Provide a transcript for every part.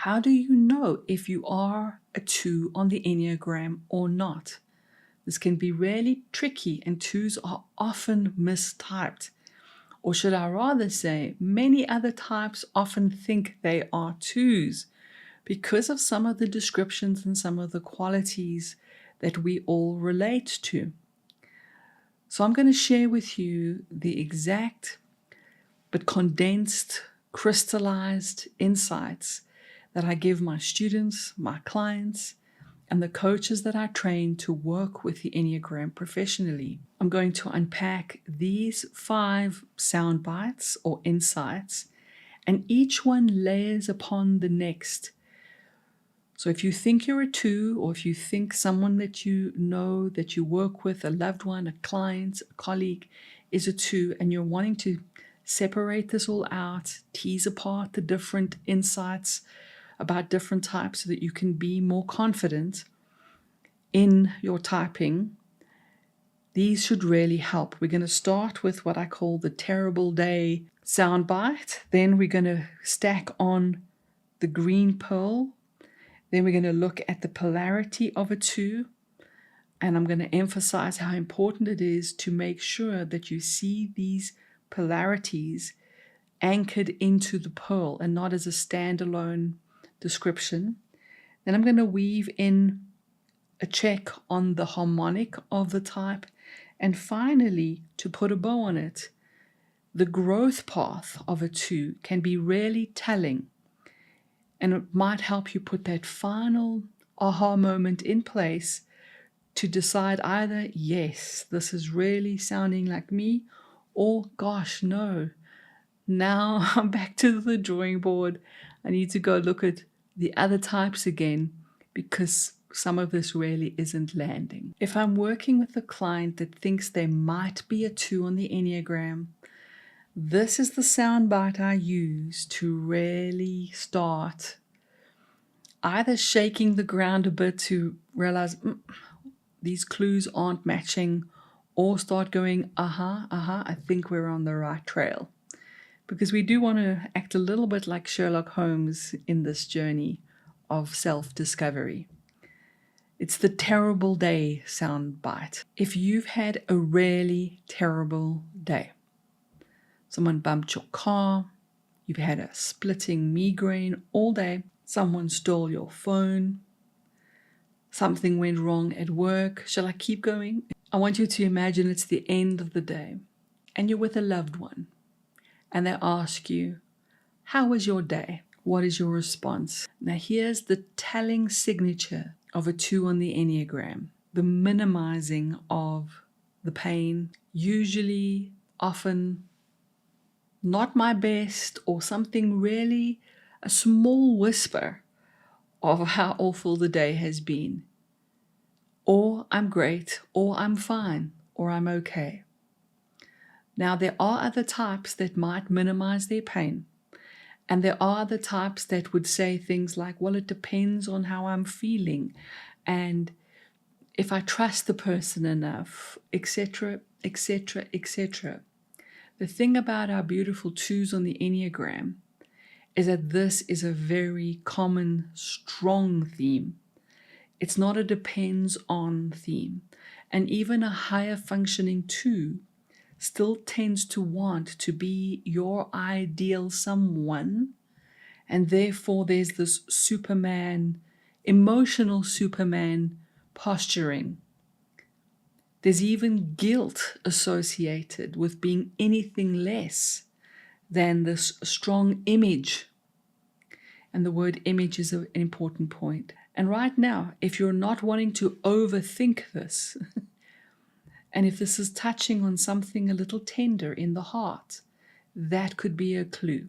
How do you know if you are a 2 on the Enneagram or not? This can be really tricky, and 2s are often mistyped. Or should I rather say, many other types often think they are 2s because of some of the descriptions and some of the qualities that we all relate to. So I'm going to share with you the exact but condensed, crystallized insights that I give my students, my clients, and the coaches that I train to work with the Enneagram professionally. I'm going to unpack these 5 sound bites or insights, and each one layers upon the next. So if you think you're a 2, or if you think someone that you know, that you work with, a loved one, a client, a colleague, is a 2, and you're wanting to separate this all out, tease apart the different insights about different types so that you can be more confident in your typing, these should really help. We're going to start with what I call the terrible day soundbite. Then we're going to stack on the green pearl. Then we're going to look at the polarity of a 2. And I'm going to emphasize how important it is to make sure that you see these polarities anchored into the pearl and not as a standalone description. Then I'm going to weave in a check on the harmonic of the type. And finally, to put a bow on it, the growth path of a 2 can be really telling. And it might help you put that final aha moment in place to decide either, yes, this is really sounding like me, or gosh, no. Now I'm back to the drawing board. I need to go look at the other types again because some of this really isn't landing. If I'm working with a client that thinks they might be a 2 on the Enneagram, this is the soundbite I use to really start either shaking the ground a bit to realize these clues aren't matching, or start going, I think we're on the right trail. Because we do want to act a little bit like Sherlock Holmes in this journey of self-discovery. It's the terrible day soundbite. If you've had a really terrible day, someone bumped your car, you've had a splitting migraine all day, someone stole your phone, something went wrong at work. Shall I keep going? I want you to imagine it's the end of the day and you're with a loved one and they ask you, how was your day? What is your response? Now here's the telling signature of a 2 on the Enneagram, the minimizing of the pain, usually, often, not my best, or something really, a small whisper of how awful the day has been. Or I'm great, or I'm fine, or I'm okay. Now there are other types that might minimize their pain. And there are other types that would say things like, well, it depends on how I'm feeling. And if I trust the person enough, etc., etc., etc. The thing about our beautiful 2s on the Enneagram is that this is a very common, strong theme. It's not a depends on theme. And even a higher functioning 2 still tends to want to be your ideal someone. And therefore there's this Superman, emotional Superman posturing. There's even guilt associated with being anything less than this strong image. And the word image is an important point. And right now, if you're not wanting to overthink this, and if this is touching on something a little tender in the heart, that could be a clue.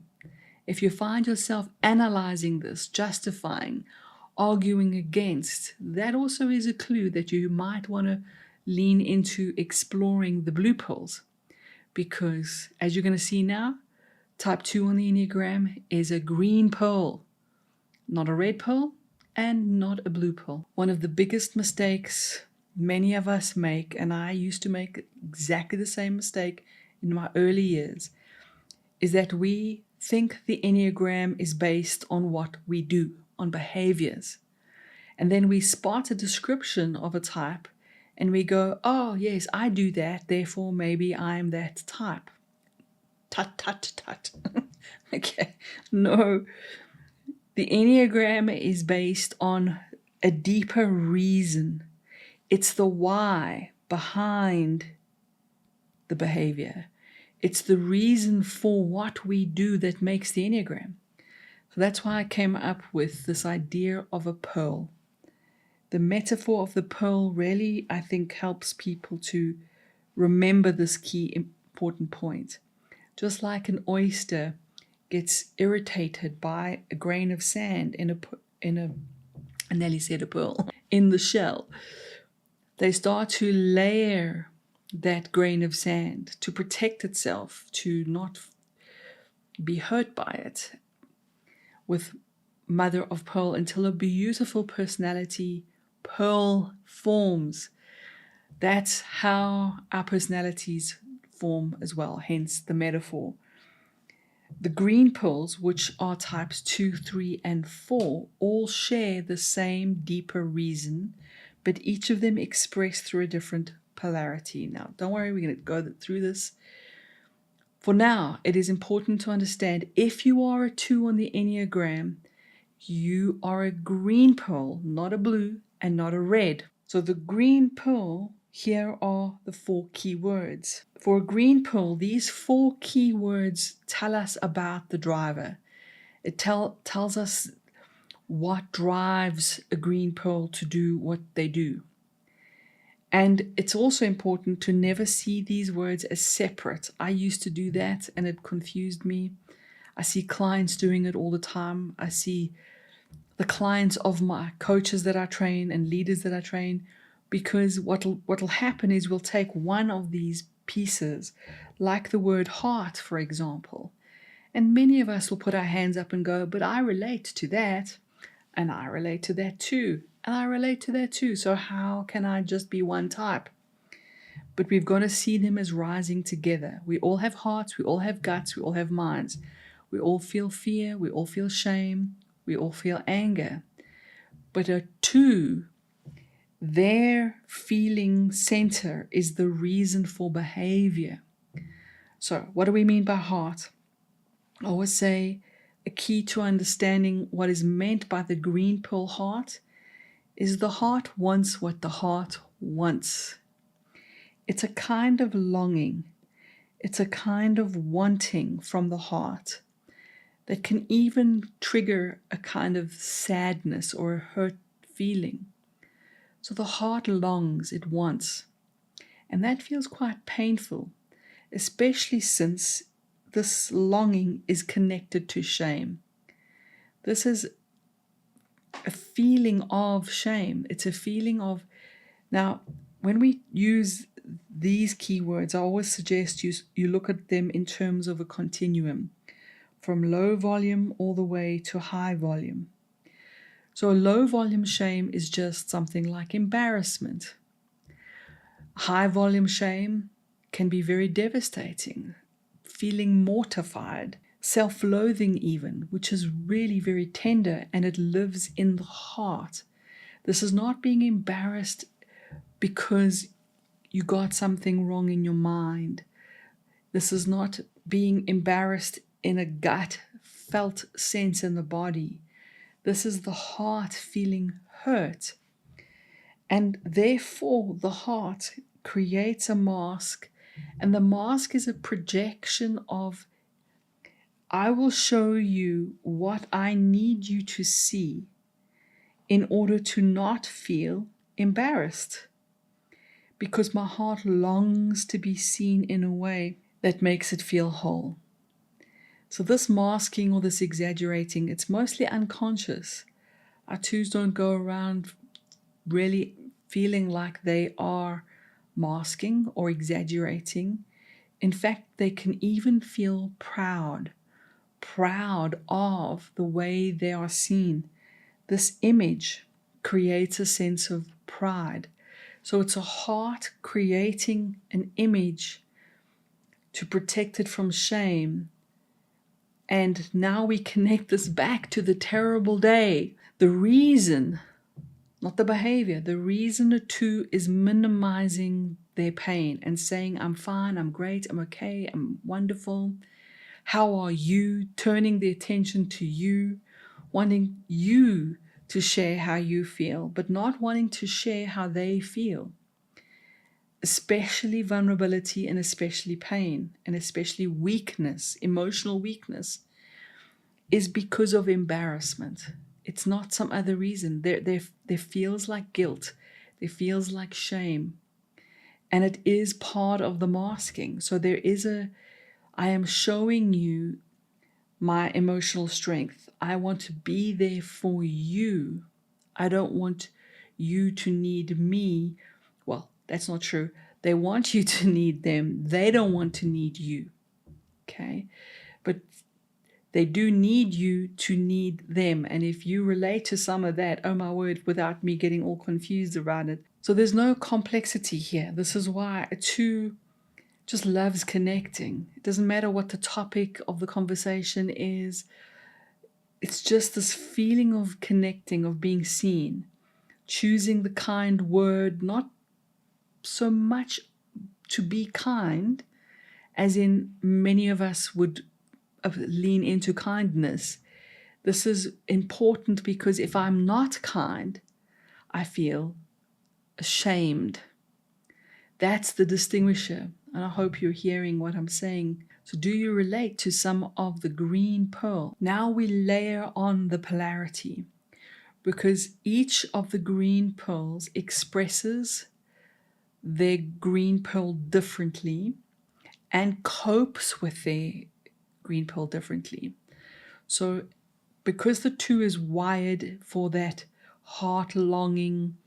If you find yourself analyzing this, justifying, arguing against, that also is a clue that you might want to lean into exploring the blue pearls. Because as you're going to see now, type 2 on the Enneagram is a green pearl, not a red pearl and not a blue pearl. One of the biggest mistakes many of us make, and I used to make exactly the same mistake in my early years, is that we think the Enneagram is based on what we do, on behaviors. And then we spot a description of a type and we go, oh, yes, I do that, therefore maybe I'm that type. Tut, tut, tut. Okay, no. The Enneagram is based on a deeper reason. It's the why behind the behavior. It's the reason for what we do that makes the Enneagram. So that's why I came up with this idea of a pearl. The metaphor of the pearl really, I think, helps people to remember this key important point. Just like an oyster gets irritated by a grain of sand I nearly said a pearl, in the shell, they start to layer that grain of sand to protect itself, to not be hurt by it, with mother of pearl, until a beautiful personality pearl forms. That's how our personalities form as well, hence the metaphor. The green pearls, which are types 2, 3, and 4, all share the same deeper reason, but each of them expressed through a different polarity. Now, don't worry, we're going to go through this. For now, it is important to understand if you are a 2 on the Enneagram, you are a green pearl, not a blue and not a red. So the green pearl, here are the 4 key words. For a green pearl, these 4 key words tell us about the driver. It tells us what drives a green pearl to do what they do. And it's also important to never see these words as separate. I used to do that and it confused me. I see clients doing it all the time. I see the clients of my coaches that I train and leaders that I train, because what'll happen is we'll take one of these pieces, like the word heart, for example, and many of us will put our hands up and go, but I relate to that, and I relate to that too, and I relate to that too, so how can I just be one type? But we've got to see them as rising together. We all have hearts, we all have guts, we all have minds. We all feel fear, we all feel shame, we all feel anger. But a 2, their feeling center is the reason for behavior. So what do we mean by heart? I always say a key to understanding what is meant by the green pearl heart is the heart wants what the heart wants. It's a kind of longing. It's a kind of wanting from the heart that can even trigger a kind of sadness or a hurt feeling. So the heart longs, it wants. And that feels quite painful, especially since this longing is connected to shame. This is a feeling of shame. It's a feeling of, now, when we use these keywords, I always suggest you look at them in terms of a continuum, from low volume all the way to high volume. So a low volume shame is just something like embarrassment. High volume shame can be very devastating, feeling mortified, self-loathing even, which is really very tender and it lives in the heart. This is not being embarrassed because you got something wrong in your mind. This is not being embarrassed in a gut felt sense in the body. This is the heart feeling hurt. And therefore the heart creates a mask, and the mask is a projection of, I will show you what I need you to see in order to not feel embarrassed, because my heart longs to be seen in a way that makes it feel whole. So this masking or this exaggerating, it's mostly unconscious. Our 2s don't go around really feeling like they are masking or exaggerating. In fact, they can even feel proud of the way they are seen. This image creates a sense of pride. So it's a heart creating an image to protect it from shame, And now we connect this back to the terrible day. The reason, not the behavior, the reason a two is minimizing their pain and saying, I'm fine, I'm great, I'm okay, I'm wonderful. How are you? Turning the attention to you, wanting you to share how you feel, but not wanting to share how they feel. Especially vulnerability and especially pain and especially weakness, emotional weakness, is because of embarrassment. It's not some other reason. There feels like guilt. There feels like shame. And it is part of the masking. So I am showing you my emotional strength. I want to be there for you. I don't want you to need me. Well, that's not true. They want you to need them. They don't want to need you. Okay? But they do need you to need them. And if you relate to some of that, oh my word, without me getting all confused around it. So there's no complexity here. This is why a two just loves connecting. It doesn't matter what the topic of the conversation is. It's just this feeling of connecting, of being seen, choosing the kind word, not so much to be kind, as in many of us would lean into kindness. This is important because if I'm not kind, I feel ashamed. That's the distinguisher. And I hope you're hearing what I'm saying. So do you relate to some of the green pearl? Now we layer on the polarity, because each of the green pearls expresses their green pearl differently and copes with their green pearl differently. So because the two is wired for that heart longing,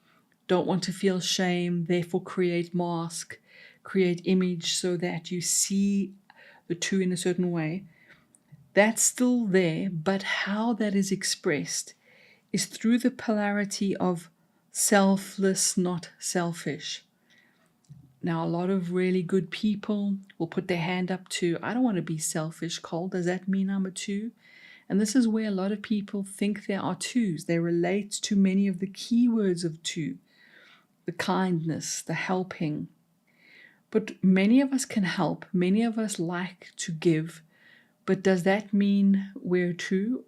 don't want to feel shame, therefore create mask, create image so that you see the two in a certain way, that's still there, but how that is expressed is through the polarity of selfless, not selfish. Now, a lot of really good people will put their hand up to, I don't want to be selfish, Cole. Does that mean I'm a two? And this is where a lot of people think there are twos. They relate to many of the keywords of two, the kindness, the helping. But many of us can help. Many of us like to give. But does that mean we're two?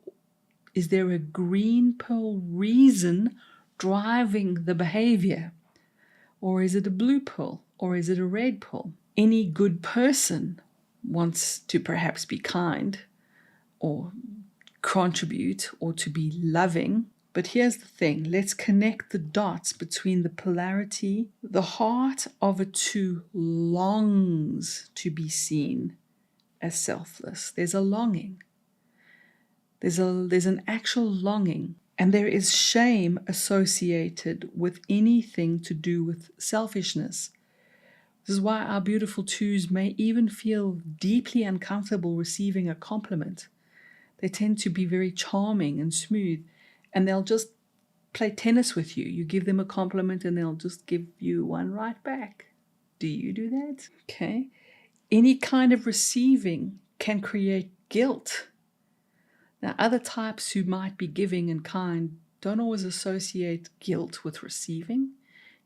Is there a green pearl reason driving the behavior? Or is it a blue pearl? Or is it a red pearl? Any good person wants to perhaps be kind or contribute or to be loving. But here's the thing. Let's connect the dots between the polarity. The heart of a two longs to be seen as selfless. There's a longing. There's an actual longing. And there is shame associated with anything to do with selfishness. This is why our beautiful twos may even feel deeply uncomfortable receiving a compliment. They tend to be very charming and smooth, and they'll just play tennis with you. You give them a compliment and they'll just give you one right back. Do you do that? Okay. Any kind of receiving can create guilt. Now, other types who might be giving and kind don't always associate guilt with receiving,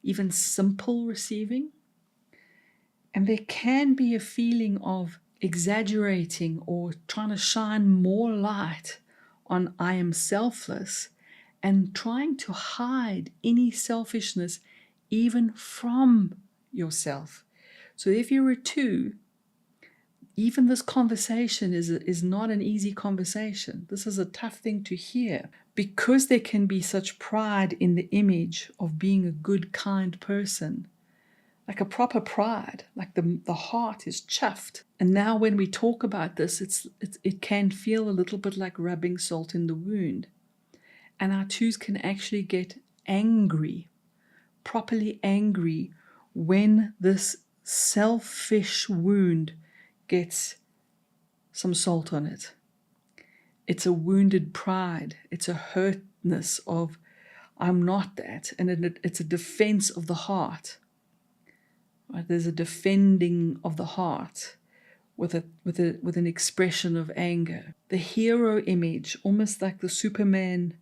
even simple receiving. And there can be a feeling of exaggerating or trying to shine more light on I am selfless and trying to hide any selfishness even from yourself. So if you're a two, even this conversation is not an easy conversation. This is a tough thing to hear because there can be such pride in the image of being a good, kind person. Like a proper pride, like the heart is chuffed. And now when we talk about this, it can feel a little bit like rubbing salt in the wound. And our twos can actually get angry, properly angry, when this selfish wound gets some salt on it. It's a wounded pride. It's a hurtness of, I'm not that. And it's a defense of the heart. Right? There's a defending of the heart with an expression of anger. The hero image, almost like the Superman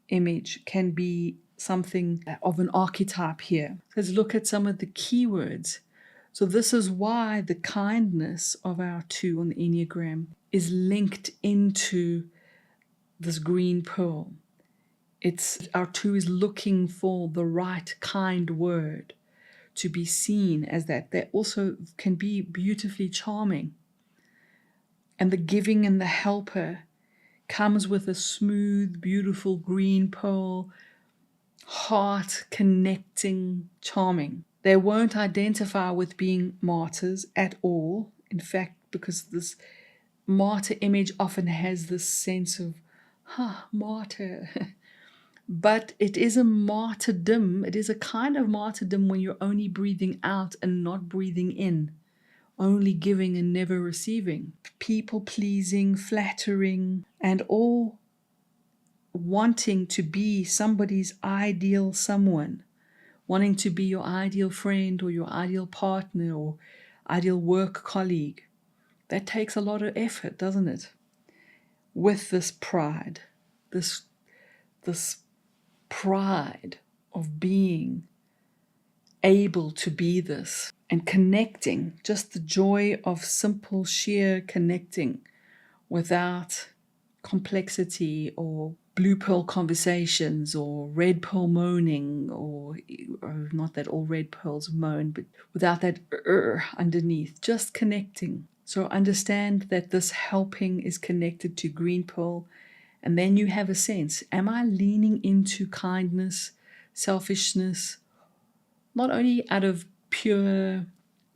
image, can be something of an archetype here. Let's look at some of the keywords. So this is why the kindness of our 2 on the Enneagram is linked into this green pearl. Our 2 is looking for the right kind word to be seen as that. They also can be beautifully charming. And the giving and the helper comes with a smooth, beautiful green pearl, heart connecting, charming. They won't identify with being martyrs at all. In fact, because this martyr image often has this sense of, martyr. But it is a martyrdom. It is a kind of martyrdom when you're only breathing out and not breathing in, only giving and never receiving. People pleasing, flattering, and all wanting to be somebody's ideal someone, wanting to be your ideal friend or your ideal partner or ideal work colleague. That takes a lot of effort, doesn't it? With this pride, this pride of being able to be this and connecting, just the joy of simple, sheer connecting without complexity or blue pearl conversations or red pearl moaning, or not that all red pearls moan, but without that underneath, just connecting. So understand that this helping is connected to green pearl, and then you have a sense, am I leaning into kindness, selfishness, not only out of pure,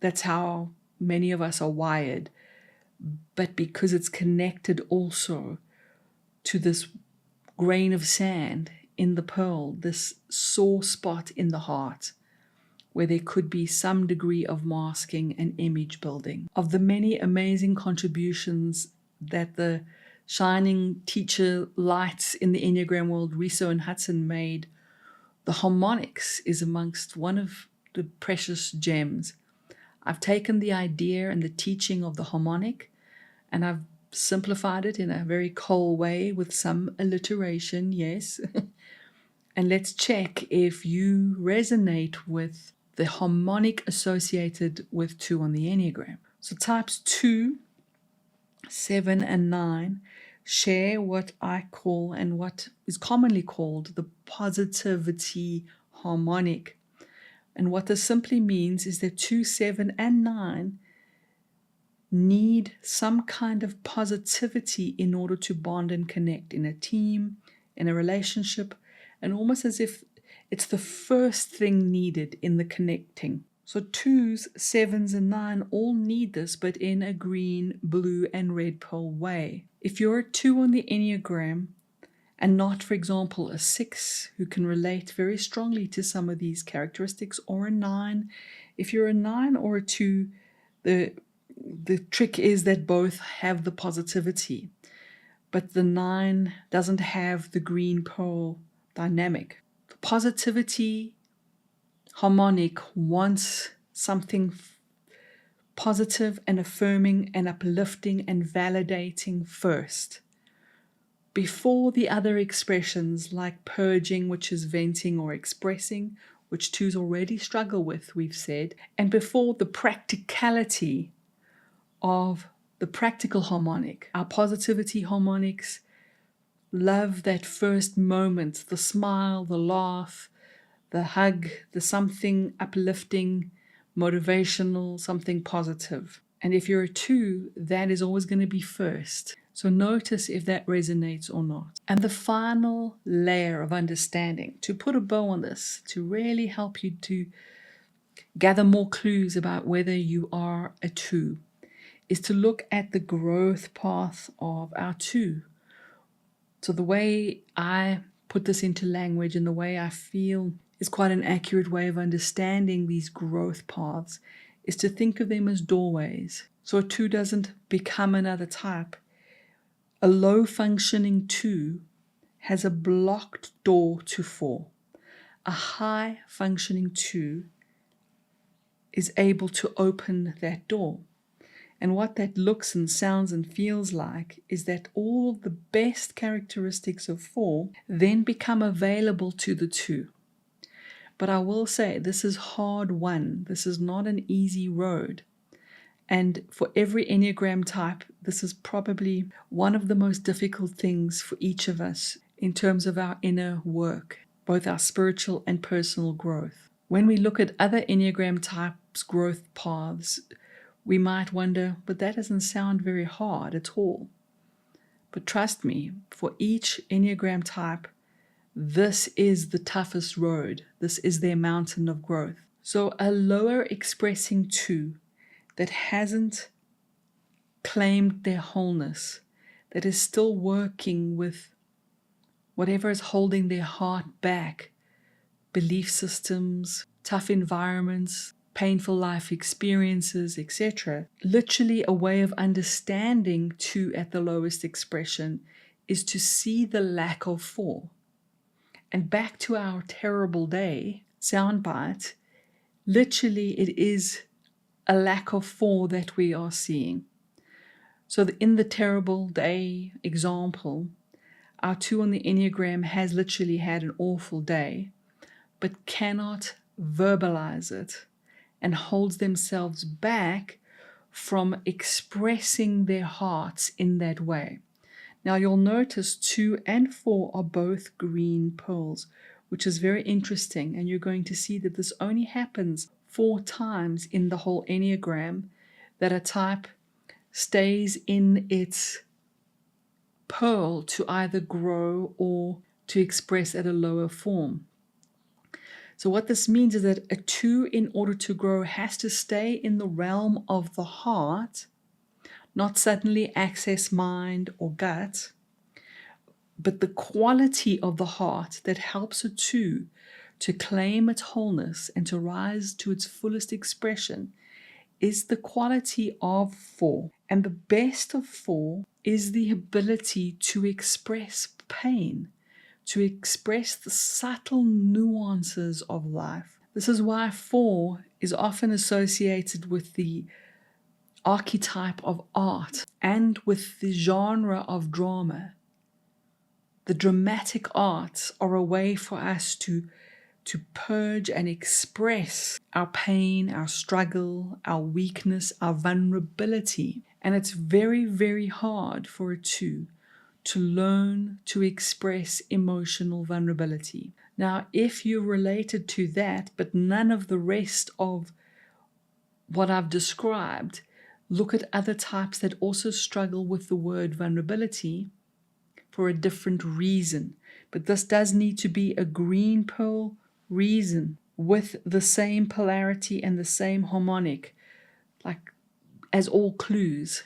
that's how many of us are wired, but because it's connected also to this grain of sand in the pearl, this sore spot in the heart, where there could be some degree of masking and image building. Of the many amazing contributions that the shining teacher lights in the Enneagram world, Riso and Hudson, made, the harmonics is amongst one of the precious gems. I've taken the idea and the teaching of the harmonic, and I've simplified it in a very cold way with some alliteration, yes. And let's check if you resonate with the harmonic associated with 2 on the Enneagram. So types 2, 7, and 9 share what I call, and what is commonly called, the positivity harmonic. And what this simply means is that 2, 7, and 9 need some kind of positivity in order to bond and connect in a team, in a relationship, and almost as if it's the first thing needed in the connecting. So 2s, 7s, and 9 all need this, but in a green, blue, and red pearl way. If you're a 2 on the Enneagram, and not, for example, a 6 who can relate very strongly to some of these characteristics, or a 9, if you're a 9 or a 2, the trick is that both have the positivity, but the 9 doesn't have the green pearl dynamic. The positivity harmonic wants something positive and affirming and uplifting and validating first, before the other expressions like purging, which is venting or expressing, which 2s already struggle with, we've said, and before the practicality of the practical harmonic. Our positivity harmonics love that first moment, the smile, the laugh, the hug, the something uplifting, motivational, something positive. And if you're a 2, that is always going to be first. So notice if that resonates or not. And the final layer of understanding, to put a bow on this, to really help you to gather more clues about whether you are a 2, is to look at the growth path of our 2. So the way I put this into language and the way I feel is quite an accurate way of understanding these growth paths is to think of them as doorways. So a 2 doesn't become another type. A low functioning 2 has a blocked door to 4. A high functioning 2 is able to open that door. And what that looks and sounds and feels like is that all the best characteristics of 4 then become available to the 2. But I will say this is hard won. This is not an easy road. And for every Enneagram type, this is probably one of the most difficult things for each of us in terms of our inner work, both our spiritual and personal growth. When we look at other Enneagram types' growth paths, we might wonder, but that doesn't sound very hard at all. But trust me, for each Enneagram type, this is the toughest road. This is their mountain of growth. So a lower expressing 2 that hasn't claimed their wholeness, that is still working with whatever is holding their heart back, belief systems, tough environments, painful life experiences, etc. Literally a way of understanding 2 at the lowest expression is to see the lack of 4. And back to our terrible day soundbite, literally it is a lack of 4 that we are seeing. So in the terrible day example, our 2 on the Enneagram has literally had an awful day, but cannot verbalize it and holds themselves back from expressing their hearts in that way. Now you'll notice 2 and 4 are both green pearls, which is very interesting, and you're going to see that this only happens 4 times in the whole Enneagram, that a type stays in its pearl to either grow or to express at a lower form. So what this means is that a 2, in order to grow, has to stay in the realm of the heart, not suddenly access mind or gut, but the quality of the heart that helps a 2 to claim its wholeness and to rise to its fullest expression is the quality of 4. And the best of 4 is the ability to express pain, to express the subtle nuances of life. This is why 4 is often associated with the archetype of art and with the genre of drama. The dramatic arts are a way for us to purge and express our pain, our struggle, our weakness, our vulnerability. And it's very, very hard for a 2 to learn to express emotional vulnerability. Now, if you're related to that, but none of the rest of what I've described, look at other types that also struggle with the word vulnerability for a different reason. But this does need to be a green pearl reason with the same polarity and the same harmonic, like as all clues.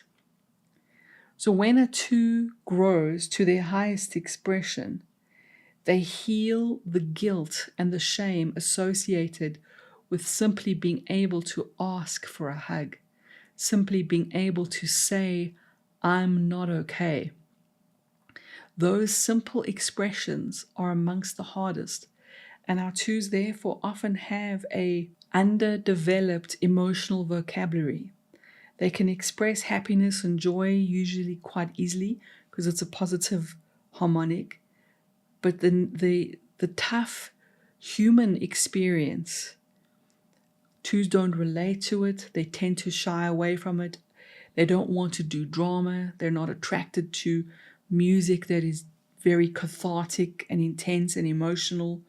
So when a 2 grows to their highest expression, they heal the guilt and the shame associated with simply being able to ask for a hug, simply being able to say, I'm not okay. Those simple expressions are amongst the hardest, and our 2s therefore often have a underdeveloped emotional vocabulary. They can express happiness and joy usually quite easily because it's a positive harmonic, but the tough human experience, 2s don't relate to it. They tend to shy away from it. They don't want to do drama. They're not attracted to music that is very cathartic and intense and emotional.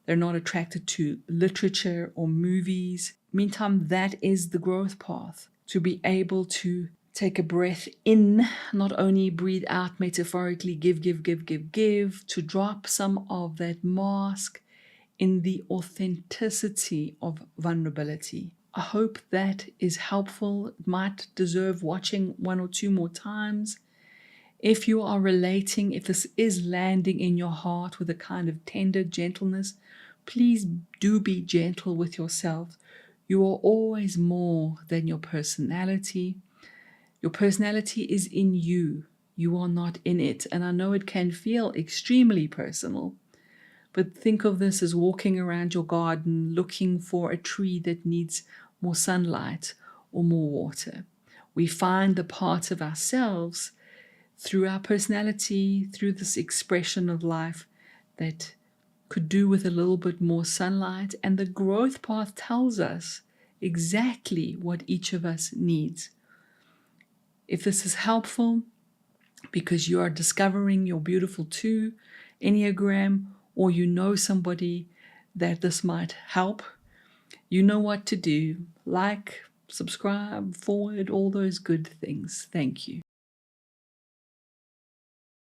They're not attracted to literature or movies. Meantime, that is the growth path, to be able to take a breath in, not only breathe out metaphorically, give, to drop some of that mask in the authenticity of vulnerability. I hope that is helpful. It might deserve watching 1 or 2 more times. If you are relating, if this is landing in your heart with a kind of tender gentleness, please do be gentle with yourself. You are always more than your personality. Your personality is in you. You are not in it. And I know it can feel extremely personal, but think of this as walking around your garden looking for a tree that needs more sunlight or more water. We find the parts of ourselves through our personality, through this expression of life that could do with a little bit more sunlight. And the growth path tells us exactly what each of us needs. If this is helpful because you are discovering your beautiful 2 Enneagram, or you know somebody that this might help, you know what to do. Like, subscribe, forward, all those good things. Thank you.